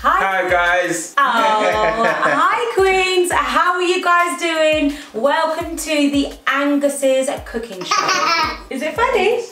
Hi guys! Oh, hi Queens! How are you guys doing? Welcome to the Angus's cooking show. Is it funny?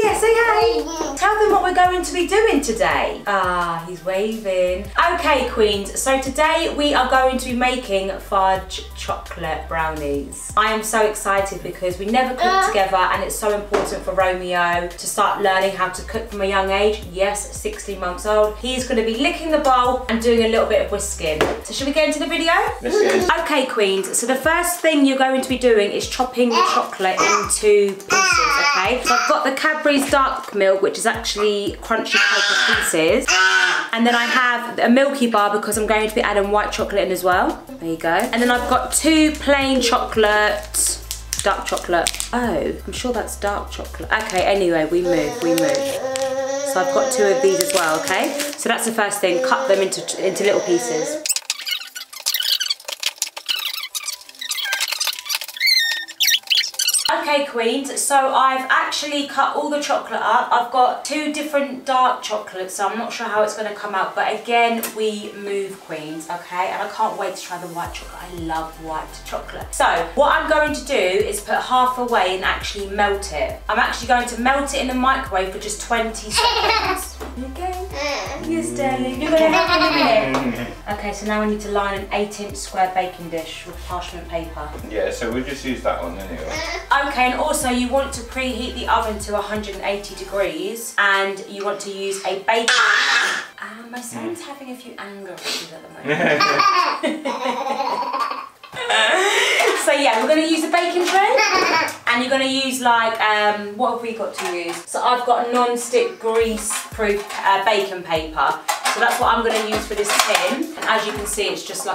Yes, okay. Tell them what we're going to be doing today. Ah, he's waving. Okay, Queens, so today we are going to be making fudge chocolate brownies. I am so excited because we never cooked together and it's so important for Romeo to start learning how to cook from a young age. Yes, 16 months old. He's going to be licking the bowl and doing a little bit of whisking. So should we get into the video? Let's go. Okay, Queens, so the first thing you're going to be doing is chopping the chocolate into pieces, okay? So I've got the Cadbury's dark milk, which is actually crunchy cocoa pieces. And then I have a Milky Bar because I'm going to be adding white chocolate in as well. There you go. And then I've got 2 plain chocolate, dark chocolate. Oh, I'm sure that's dark chocolate. Okay, anyway, we move. So I've got 2 of these as well, okay? So that's the first thing, cut them into little pieces. Okay, Queens, so I've actually cut all the chocolate up. I've got 2 different dark chocolates, so I'm not sure how it's going to come out. But again, we move, Queens, okay? And I can't wait to try the white chocolate. I love white chocolate. So what I'm going to do is put half away and actually melt it. I'm actually going to melt it in the microwave for just 20 seconds. Okay? Yes, darling. You're going to help in a minute. Okay, so now I need to line an 8-inch square baking dish with parchment paper. Yeah, so we'll just use that one anyway. Okay, and also you want to preheat the oven to 180 degrees and you want to use a baking... my son's having a few anger issues at the moment. So yeah, we're going to use a baking tray and you're going to use like, what have we got to use? So I've got a non-stick grease-proof baking paper. So that's what I'm going to use for this tin. And as you can see, it's just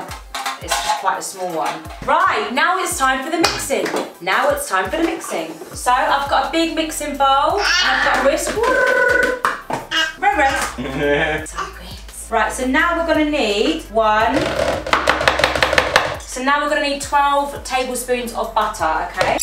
quite a small one. Right, now it's time for the mixing. So I've got a big mixing bowl and I've got a whisk. Right, so now we're going to need 12 tablespoons of butter, okay?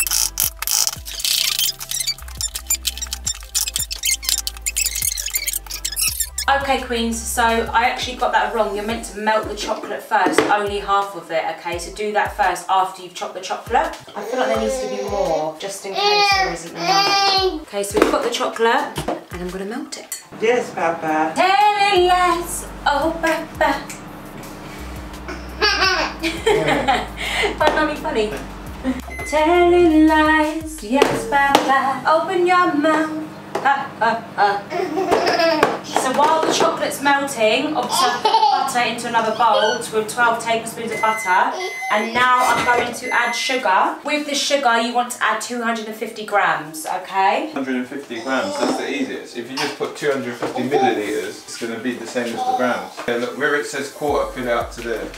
Okay, Queens, so I actually got that wrong. You're meant to melt the chocolate first, only half of it, okay? So do that first after you've chopped the chocolate. I feel like there needs to be more, just in case there isn't enough. Okay, so we've got the chocolate, and I'm gonna melt it. Yes, Papa. Telling lies, oh Papa. But not be funny. Telling lies, yes Papa. Open your mouth. So while the chocolate's melting, obviously I've put butter into another bowl with 12 tablespoons of butter, and now I'm going to add sugar. With the sugar you want to add 250 grams, okay? 150 grams, that's the easiest. If you just put 250 millilitres, it's going to be the same as the grams. Yeah, look, where it says quarter, fill it up to there.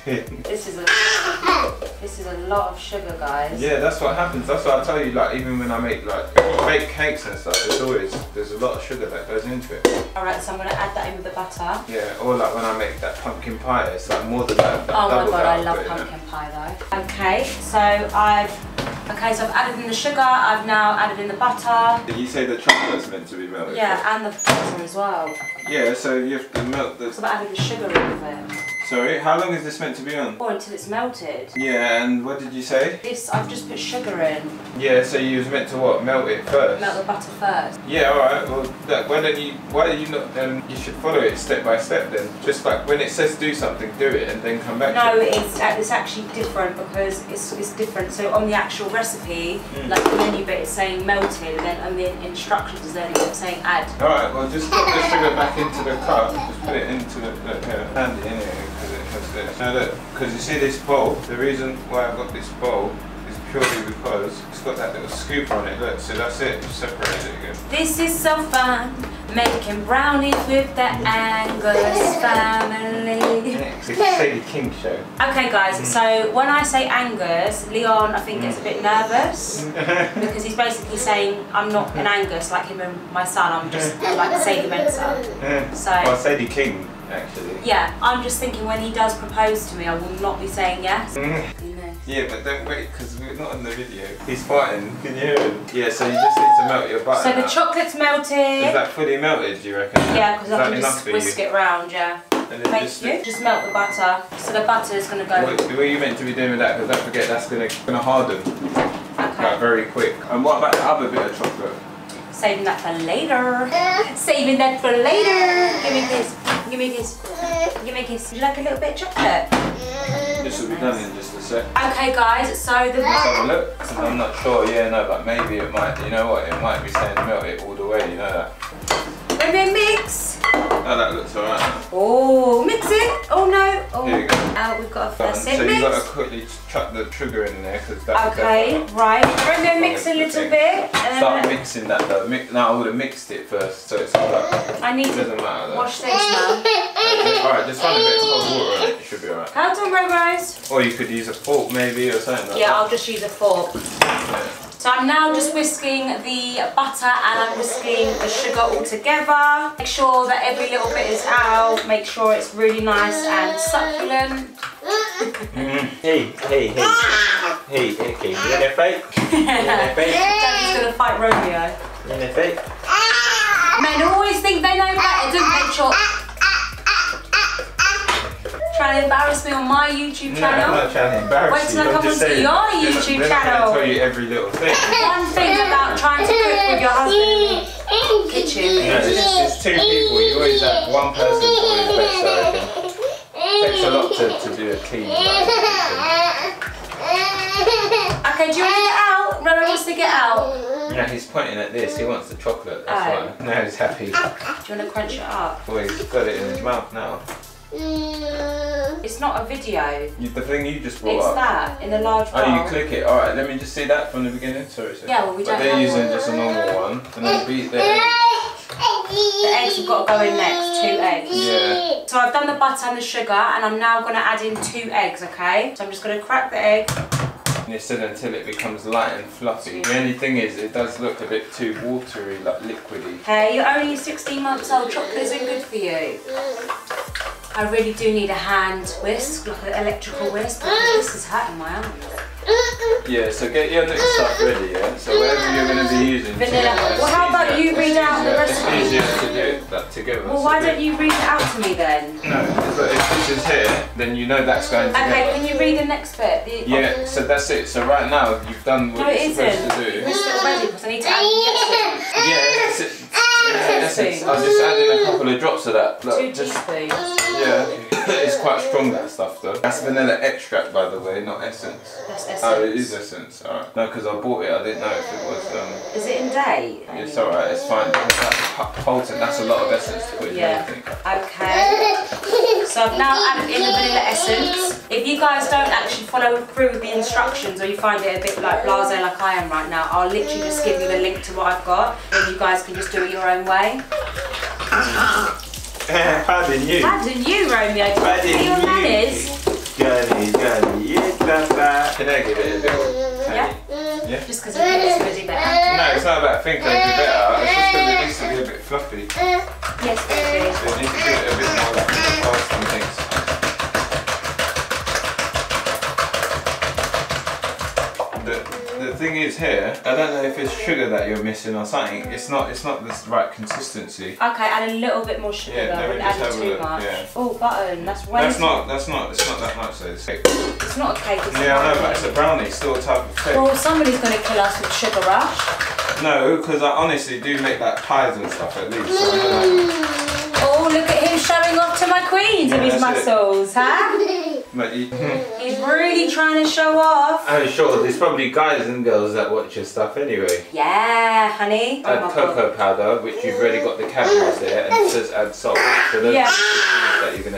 This is a lot of sugar, guys. Yeah, that's what happens. That's why I tell you, like, even when I make, like, bake cakes and stuff, there's a lot of sugar that goes into it. Alright, so I'm going to add that in with the butter. Yeah, or like when I make that pumpkin pie, it's like more than that. Oh my god, I love pumpkin pie though. Okay, so I've added in the sugar, I've now added in the butter. Did you say the chocolate's meant to be melted? Yeah, and the butter as well. Yeah, so you have to melt the... So I've added the sugar in with it. Sorry, how long is this meant to be on? Or until it's melted. Yeah, and what did you say? This, I've just put sugar in. Yeah, so you was meant to what? Melt it first? Melt the butter first. Yeah, alright, well, why do you not, you should follow it step by step then. Just like, when it says do something, do it, and then come back to it. No, it's actually different because it's different. So on the actual recipe, like the menu bit is saying melted, and then on the instructions then it's saying add. Alright, well just put the sugar back into the cup, just put it into the, hand it in here. Now look, because you see this bowl, the reason why I've got this bowl is purely because it's got that little scoop on it, look, so that's it, just separate it again. This is so fun, making brownies with the Angus family. It's a Sadie King show. Okay guys, so when I say Angus, Leon I think gets a bit nervous because he's basically saying I'm not an Angus like him and my son, I'm just like Sadie Mensa. So, well, Sadie King. Actually. Yeah, I'm just thinking when he does propose to me, I will not be saying yes. Yeah, but don't wait, because we're not in the video. He's fighting. Can you hear him? Yeah, so you just need to melt your butter. So the chocolate's melted. Is that fully melted, do you reckon? Yeah, because I can just whisk it round, yeah. Thank you. Just melt the butter. So the butter is going to go... What are you meant to be doing with that? Because don't forget, that's going to harden. Okay. Like, very quick. And what about the other bit of chocolate? Saving that for later. Saving that for later. Give me this. Give me this. Give me a kiss. Would you like a little bit of chocolate? This will be done in just a sec. Okay guys, so the... Let's have a look, because I'm not sure. Yeah, no, but maybe it might, you know what, it might be saying melt it all the way, you know that. And then mix. Oh, that looks alright now. Oh, mix it. Oh no. Oh. Here you go. We've got a first So you've got to quickly chuck the sugar in there, because that's... Okay, right. We're going to mix a little bit. Start mixing that though. No, I would have mixed it first, so it's all like... I need to wash this now. Alright, just find a bit of cold water on it, it should be alright. How to guys? Or you could use a fork maybe, or something like that. Yeah, I'll just use a fork. Yeah. So I'm now just whisking the butter and I'm whisking the sugar all together. Make sure that every little bit is out. Make sure it's really nice and succulent. Hey, okay, you in a fight? Daddy's gonna fight Romeo. You in a fight? Men always think they know better, don't they, Chop? Trying to embarrass me on my YouTube channel. No, I'm not trying to embarrass you. Wait till I come onto your YouTube channel. I'm tell you every little thing. One thing about trying to cook with your husband in the kitchen. No, it's two people. You always have one person always best, I reckon. It takes a lot to do a clean Okay, do you want to get out? Roman wants to get out. No, he's pointing at this. He wants the chocolate. That's why. Now he's happy. Do you want to crunch it up? Well, he's got it in his mouth now. It's not a video. The thing you just brought it's up. That in the large bowl. Oh, you click it. All right, let me just see that from the beginning. Sorry. Yeah, well we don't. But they're using just a normal one, and they beat the eggs. The eggs have got to go in next. 2 eggs. Yeah. So I've done the butter and the sugar, and I'm now going to add in 2 eggs. Okay. So I'm just going to crack the egg. And it's still until it becomes light and fluffy. The only thing is, it does look a bit too watery, like liquidy. Hey, you're only 16 months old. Chocolate isn't good for you. I really do need a hand whisk, like an electrical whisk, because this is hurting my arm. Yeah, so get your next stuff ready, yeah? So whatever you're going to be using vanilla. Well, how about you read out the recipe? It's easier to do that together. Well, why don't you read it out to me then? No, but if this is here, then you know that's going together. Okay, can you read the next bit? Yeah, so that's it. So right now, you've done what you're supposed to do. It's not ready because I need to add the essence. Yeah, that's it. Essence. I'll just add in a couple of drops of that. Look, 2 teaspoons. Yeah, it's quite strong, that stuff though. That's vanilla extract, by the way, not essence. That's essence. Oh, it is essence. Alright. No, because I bought it. I didn't know if it was. Is it in date? It's alright. It's fine. That's potent. That's a lot of essence to put in anything. Okay. So I've now added in the vanilla essence. If you guys don't actually follow through with the instructions, or you find it a bit like blasé like I am right now, I'll literally just give you the link to what I've got, and you guys can just do it your own way. Pardon you. Pardon you, Romeo. Pardon your manners. Granny, Papa. Can I give it a little? Yeah. Yeah. Just because I think it's going to do better. No, it's not about thinking I do better. It's just because it needs to be a bit fluffy. Yes, baby. So it needs to be a bit more like fast and things. The thing is here, I don't know if it's sugar that you're missing or something. It's not the right consistency. Okay, add a little bit more sugar. Yeah, Don't add too much. Yeah. Oh, button. That's way It's not that much though. It's cake. It's not a cake. It's Yeah, I know, a but it's a brownie, still a type of cake. Well, somebody's going to kill us with sugar rush. No, because I honestly do make like pies and stuff at least. So I know. Oh, look at him showing off to my queens of his muscles, huh? But He's really trying to show off. I'm sure there's probably guys and girls that watch your stuff anyway. Yeah, honey. Add cocoa powder, which you've already got the calories there, and it says add salt. So those are the things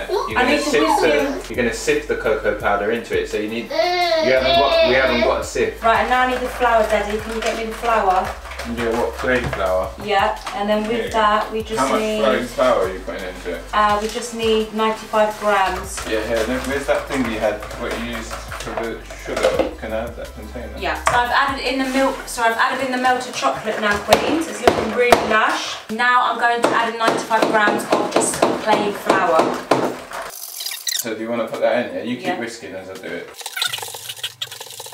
that you're gonna sift the cocoa powder into it. So we haven't got a sift. Right, and now I need the flour, Daddy. Can you get me the flour? Yeah, what plain flour? Yeah, and then with that we just need. How much flour are you putting into it? We just need 95 grams. Yeah, here. Where's that thing you had? What you used for the sugar? Can I have that container? Yeah. So I've added in the milk. So I've added in the melted chocolate now, Queens. It's looking really lush. Now I'm going to add in 95 grams of just plain flour. So do you want to put that in here? You keep whisking as I do it.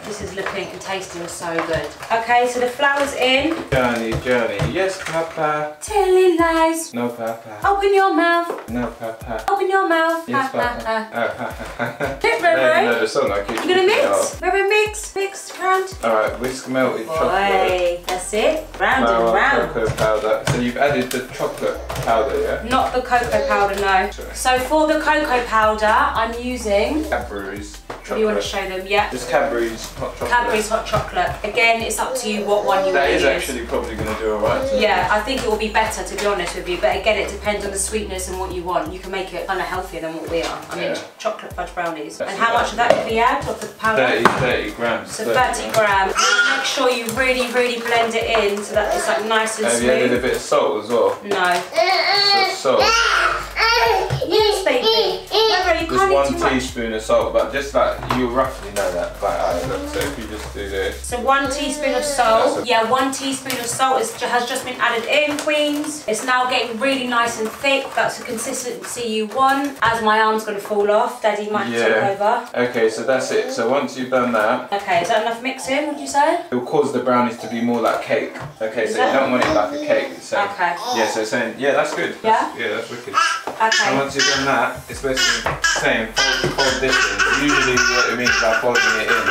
This is looking and tasting so good. Okay, so the flour's in. Journey, yes, Papa. Telling lies. No, Papa. Open your mouth. No, Papa. Open your mouth. Yes, Papa. Papa. Look, I don't Roro. know the song. I keep You gonna thinking, mix? Roro, mix round. Alright, whisk melted chocolate. Boy, that's it. Round and Flour, round. cocoa powder. So you've added the chocolate powder, yeah? Not the cocoa powder, no. Sorry. So for the cocoa powder, I'm using. Cadbury's chocolate. If you want to show them, yeah. Just Cadbury's hot chocolate. Cadbury's hot chocolate. Again, it's up to you what one you want That to is use. actually probably going to do alright. Yeah, I think it will be better, to be honest with you. But again, it depends on the sweetness and what you want. You can make it kind of healthier than what we are. I mean, Yeah. chocolate fudge brownies. That's and how much of that did we add of the powder? 30 grams. So 30 grams. Make sure you really blend it in so that it's like nice and Have you added a smooth. bit of salt as well? No. So salt. Yes, baby. Remember, you Just can't eat too 1 much. teaspoon of salt, but just like you roughly know that by eye look. So if you just do this. So 1 teaspoon of salt. Yeah, 1 teaspoon of salt has just been added in, queens. It's now getting really nice and thick. That's the consistency you want. As my arm's going to fall off, Daddy might take over. Okay, so that's it. So once you've done that, Okay, is that enough mixing, would you say? it will cause the brownies to be more like cake. Okay, so you don't want it like a cake. It's saying, Okay. Yeah, so it's saying, yeah, that's good. Yeah? That's wicked. Okay. And once you've done that, it's basically saying fold this in. Usually what it means by folding it in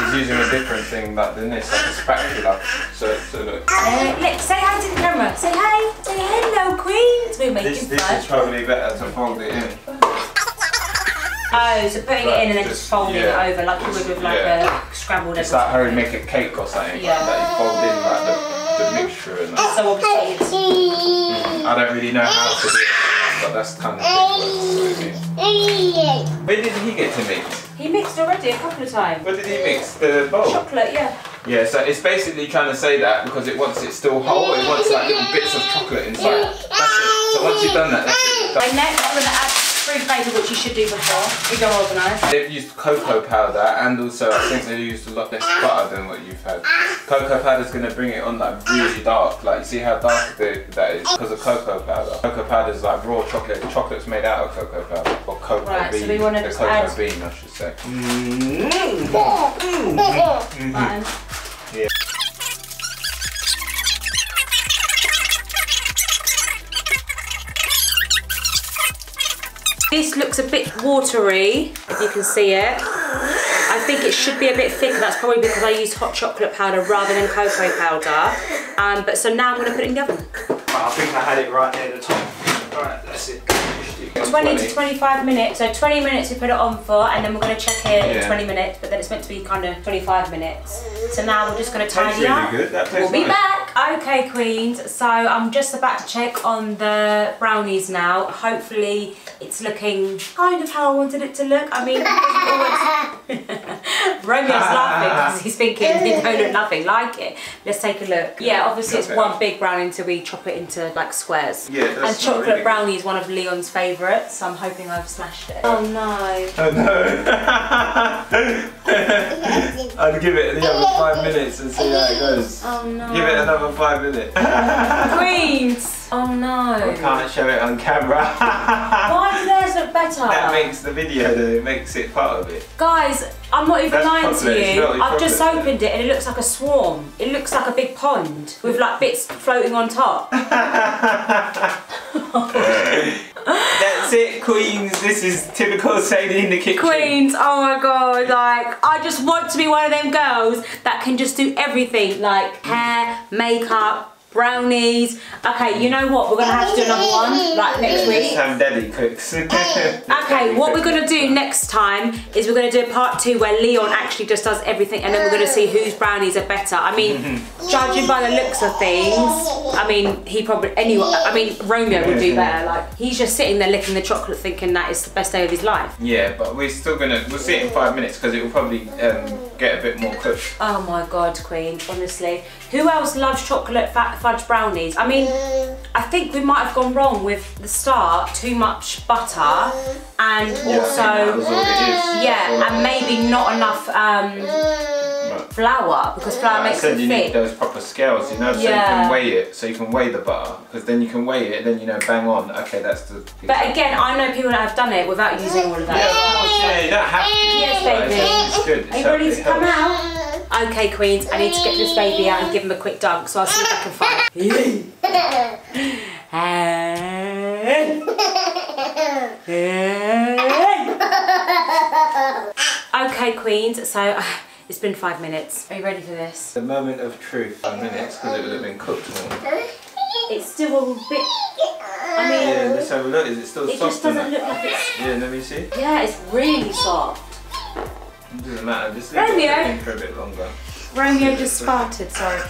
is using a different thing like than this, like a spatula. So look. Look, say hi to the camera. Say hi. Say hello, queens. We're making This fun. is probably better to fold it in. Oh, so putting it in and then just folding it over like you would with like a scrambled egg. It's like how you make a cake or something. Yeah. Like you fold in like the mixture and that. So obviously it's... I don't really know how to do it, but that's kind of what it is. Where did he get to mix? He mixed already a couple of times. What did he mix? The bowl? Chocolate, yeah. Yeah, so it's basically trying to say that because it wants it still whole, it wants like little bits of chocolate inside. That's it. So once you've done that, that's it. And next I'm going to add fruit flavour, which you should do before. We go organised. They've used cocoa powder and also I think they used a lot less butter than what you've had. Cocoa powder is going to bring it on like really dark. Like you see how dark that is because of cocoa powder. Cocoa powder is like raw chocolate. Chocolate's made out of cocoa powder or cocoa Right, bean. so we want to the just cocoa add... bean, I should say. Fine. Yeah. This looks a bit watery, if you can see it. I think it should be a bit thicker. That's probably because I used hot chocolate powder rather than cocoa powder. But so now I'm going to put it in the oven. I think I had it right near the top. Alright, that's it. 20 to 25 minutes. So 20 minutes we put it on for, and then we're going to check it in Yeah. 20 minutes, but then it's meant to be kind of 25 minutes. So now we're just going to tidy Tastes up. really good. That tastes We'll be nice. back. Okay, queens. So I'm just about to check on the brownies now. Hopefully it's looking kind of how I wanted it to look. I mean, it doesn't always... Romeo's laughing because he's thinking they don't look nothing like it. Let's take a look. Yeah, obviously it's one big brownie until we chop it into like squares. Yeah, that's and chocolate really brownie is one of Leon's favourites, so I'm hoping I've smashed it. Oh no. Oh no. I'd give it the other 5 minutes and see how it goes. Oh no. Give it another 5 minutes. Queens! Oh no. Can't show it on camera. Why does theirs look better? That makes the video though, it makes it part of it. Guys, I'm not even That's lying chocolate, to it's you. melted I've just chocolate. opened it and it looks like a swarm. It looks like a big pond with like bits floating on top. That's it, queens. This is typical Sadie in the kitchen. Queens, oh my god, like I just want to be one of them girls that can just do everything, like hair, makeup, brownies. Okay, you know what? We're gonna have to do another one, like next week. Sam Daddy cooks. Okay, what we're gonna do next time is we're gonna do a part 2 where Leon actually just does everything, and then we're gonna see whose brownies are better. I mean, judging by the looks of things, I mean, he probably, anyway, I mean, Romeo would do better. Like, he's just sitting there licking the chocolate thinking that is the best day of his life. Yeah, but we're still gonna, we'll see it in 5 minutes because it will probably get a bit more cooked. Oh my god, Queen, honestly. Who else loves chocolate fudge brownies? I mean, I think we might have gone wrong with the start, too much butter, and Yeah, I think that was also, all it is. yeah, and maybe not enough flour because flour makes it you thick. need those proper scales, you know, so you can weigh it, so you can weigh the butter, because then you can weigh it, then you know, bang on. Okay, that's the. But again, I know people that have done it without using all of that. Yeah, of course, yeah, you don't have to. Yes, baby. It's good. Are you ready to come out? Okay, queens, I need to get this baby out and give him a quick dunk, so I'll see if I can find Okay, queens, so it's been 5 minutes. Are you ready for this? The moment of truth, 5 minutes, because it would have been cooked more. It's still a bit, I mean... Yeah, let's have a look. Is it still soft? It just doesn't look like it's... Yeah, let me see. Yeah, it's really soft. It doesn't matter, just leave it cooking for a bit longer. Romeo just farted, sorry.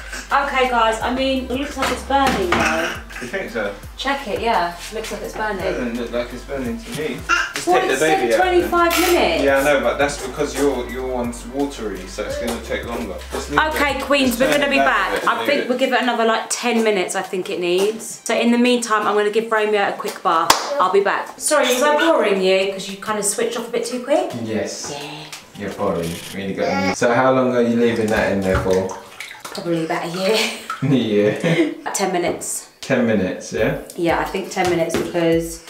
Okay guys, I mean, it looks like it's burning though. You think so? Check it, yeah. Looks like it's burning. It doesn't look like it's burning to me. Just Well, take the it said baby out. 25 minutes. Yeah, I know, but that's because your one's watery, so it's going to take longer. Okay, queens, we're going to be back. I think we'll give it another like 10 minutes, I think it needs. So in the meantime, I'm going to give Romeo a quick bath. I'll be back. Sorry, was I boring you? Because you kind of switched off a bit too quick? Yes. Yeah. You're boring. Really good. So how long are you leaving that in there for? Probably about a year. A year. 10 minutes. 10 minutes, yeah? Yeah, I think 10 minutes because,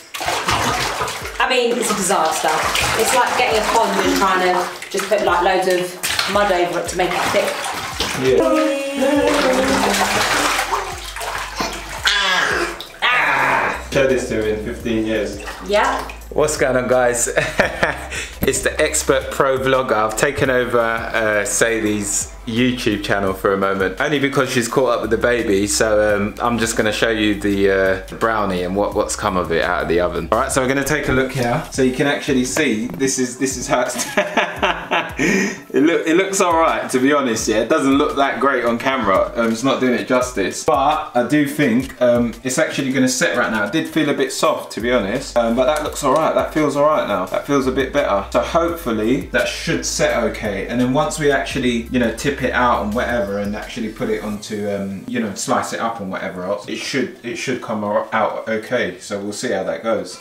I mean, it's a disaster. It's like getting a pond and trying to just put like loads of mud over it to make it thick. Yeah. Show this to me in 15 years. Yeah. What's going on, guys? It's the Expert Pro Vlogger. I've taken over Sadie's YouTube channel for a moment, only because she's caught up with the baby. So I'm just going to show you the brownie and what's come of it out of the oven. All right, so we're going to take a look here, so you can actually see this is how it's. It looks all right, to be honest. Yeah, it doesn't look that great on camera. It's not doing it justice, but I do think it's actually going to set right now. It did feel a bit soft, to be honest, but that looks all right. That feels all right now. That feels a bit better. So hopefully that should set okay. And then once we actually, you know, tip it out and whatever, and actually put it onto, you know, slice it up and whatever else, it should come out okay. So we'll see how that goes.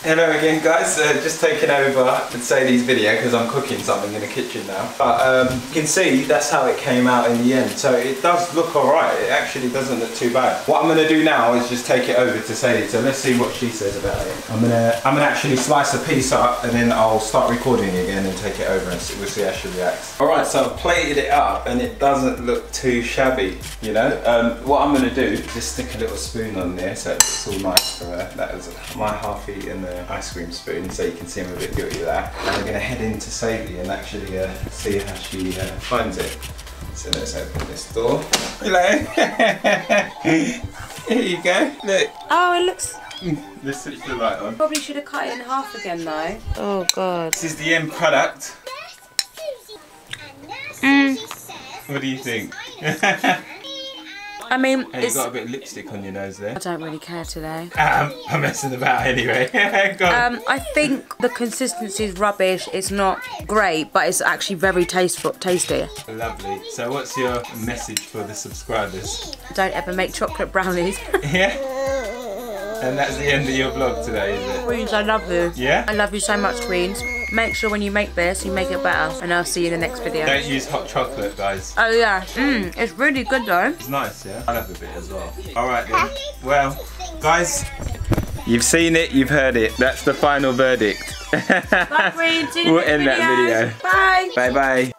Hello again, guys. Just taking over to Sadie's video because I'm cooking something in the kitchen now. But you can see that's how it came out in the end. So it does look alright. It actually doesn't look too bad. What I'm going to do now is just take it over to Sadie. So let's see what she says about it. I'm gonna actually slice a piece up and then I'll start recording again and take it over and we'll see how she reacts. Alright, so I've plated it up and it doesn't look too shabby, you know. What I'm going to do is just stick a little spoon on there so it's all nice for her. That was my half-eaten ice cream spoon, so you can see I'm a bit guilty of that. And we're going to head into Sadie and actually see how she finds it. So let's open this door. Hello. Here you go. Look. Oh, it looks... Let's switch the light on. Probably should have cut it in half again though. Oh god. This is the end product. What do you think? I mean, Hey, you've got a bit of lipstick on your nose there. I don't really care today. I'm messing about anyway. Go on. I think the consistency is rubbish. It's not great, but it's actually very tasty. Lovely. So what's your message for the subscribers? Don't ever make chocolate brownies. Yeah? And that's the end of your vlog today, is it? Queens, I love you. Yeah? I love you so much, Queens. Make sure when you make this, you make it better. And I'll see you in the next video. Don't use hot chocolate, guys. Oh yeah, it's really good though. It's nice, yeah? I'll have a bit as well. Alright then. Well, guys, you've seen it, you've heard it. That's the final verdict. Bye, Queens. See you in the We'll next end that video. Bye. Bye bye.